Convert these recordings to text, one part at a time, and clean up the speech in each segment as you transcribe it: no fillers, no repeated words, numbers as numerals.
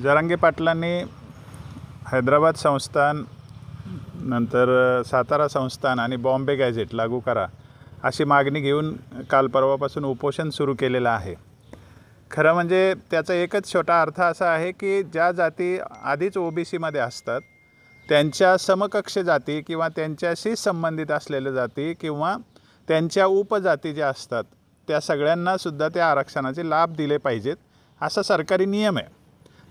जरांगे पाटलांनी हैदराबाद संस्थान नंतर सातारा संस्थान आणि बॉम्बे गॅझेट लागू करा अशी मागणी घेऊन काल परवापासून उपोषण सुरू केलेलं आहे। खरं म्हणजे त्याचा एकच छोटा अर्थ असा आहे की ज्या जाती आधीच ओबीसीमध्ये असतात त्यांच्या समकक्ष जाती किंवा त्यांच्याशी संबंधित असलेल्या जाती किंवा त्यांच्या उपजाती ज्या असतात त्या सगळ्यांना सुद्धा त्या आरक्षणाचे लाभ दिले पाहिजेत असा सरकारी नियम आहे।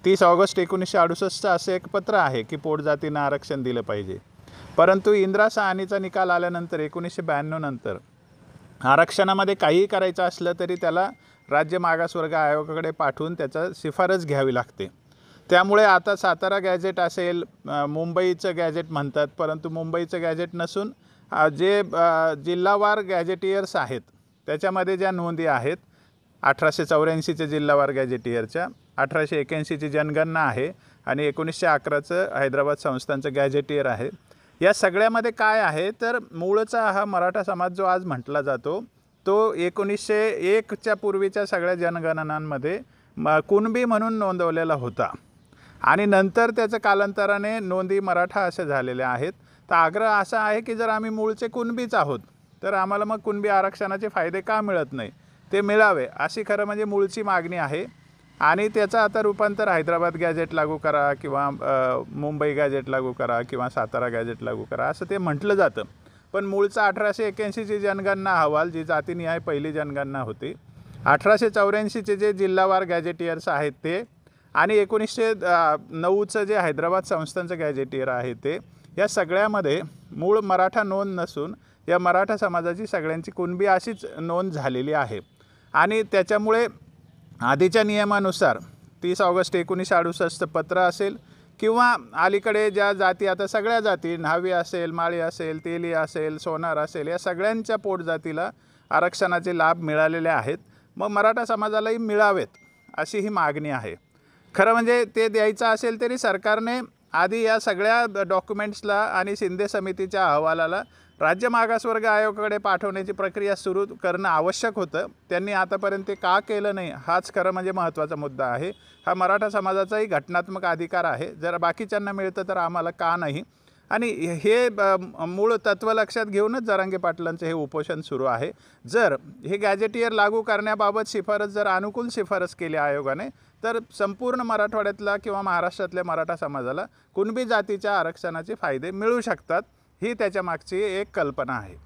30 ऑगस्ट 1968 असं एक पत्र आहे की पोटजातींना आरक्षण दिलं पाहिजे। परंतु इंदिरा साहनीचा निकाल आल्यानंतर 1992 नंतर आरक्षणामध्ये काहीही करायचं असलं तरी त्याला राज्य मागासवर्ग आयोगाकडे पाठवून त्याचा शिफारस घ्यावी लागते। त्यामुळे आता सातारा गॅझेट असेल, मुंबईचं गॅझेट म्हणतात, परंतु मुंबईचं गॅझेट नसून जे जिल्हावार गॅझेटियर्स आहेत त्याच्यामध्ये ज्या नोंदी आहेत 1884च्या जिल्हावार गॅझेटियरच्या, 1881ची जनगणना आहे आणि 1911चं हैदराबाद संस्थानचं गॅझेटियर आहे। या सगळ्यामध्ये काय आहे तर मूळचा हा मराठा समाज जो आज म्हटला जातो तो 1901च्या पूर्वीच्या सगळ्या जनगणनांमध्ये कुणबी म्हणून नोंदवलेला होता आणि नंतर त्याचं कालांतराने नोंदी मराठा असे झालेले आहेत। तर आग्रह असा आहे की जर आम्ही मूळचे कुणबीच आहोत तर आम्हाला मग कुणबी आरक्षणाचे फायदे का मिळत नाही, ते मिळावे अशी खरं म्हणजे मूळची मागणी आहे। आणि त्याचं आता रूपांतर हैदराबाद गॅझेट लागू करा किंवा मुंबई गॅझेट लागू करा किंवा सातारा गॅझेट लागू करा असं ते म्हटलं जातं। पण मूळचा 1881ची जनगणना अहवाल जी जातीनिहाय पहिली जनगणना होती, 1884चे जे जिल्हावार गॅझेटियर्स आहेत ते आणि 1909चं जे हैदराबाद संस्थानचं गॅझेटियर आहे ते, या सगळ्यामध्ये मूळ मराठा नोंद नसून या मराठा समाजाची सगळ्यांची कुणबी अशीच नोंद झालेली आहे। आणि त्याच्यामुळे आधीच्या नियमानुसार 30 ऑगस्ट 1968चं पत्र असेल किंवा अलीकडे ज्या जाती आता सगळ्या जाती न्हावी असेल, माळी असेल, तेली असेल, सोनार असेल, या सगळ्यांच्या पोटजातीला आरक्षणाचे लाभ मिळालेले आहेत। मग मराठा समाजालाही मिळावेत अशी ही मागणी आहे। खरं म्हणजे ते द्यायचं असेल तरी सरकारने आधी या सगळ्या डॉक्युमेंट्सला आणि शिंदे समितीच्या अहवालाला राज्य मागासवर्ग आयोगाकडे पाठवण्याची प्रक्रिया सुरू करणं आवश्यक होतं। त्यांनी आतापर्यंत ते का केलं नाही हाच खरं म्हणजे महत्त्वाचा मुद्दा आहे। हा मराठा समाजाचाही घटनात्मक अधिकार आहे, जर बाकीच्यांना मिळतं तर आम्हाला का नाही। आणि हे मूळ तत्त्व लक्षात घेऊनच जरांगे पाटलांचं हे उपोषण सुरू आहे। जर हे गॅझेटियर लागू करण्याबाबत शिफारस जर अनुकूल शिफारस केली आयोगाने तर संपूर्ण मराठवाड्यातला किंवा महाराष्ट्रातल्या मराठा समाजाला कुणबी जातीच्या आरक्षणाचे फायदे मिळू शकतात, ही त्याच्या मागची एक कल्पना आहे।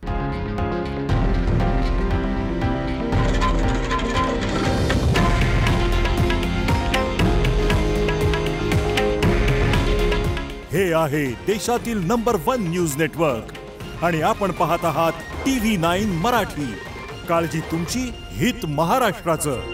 हे आहे देशातील नंबर 1 न्यूज नेटवर्क आणि आपण पाहत आहात TV9 मराठी। काळजी तुमची, हित महाराष्ट्राचं।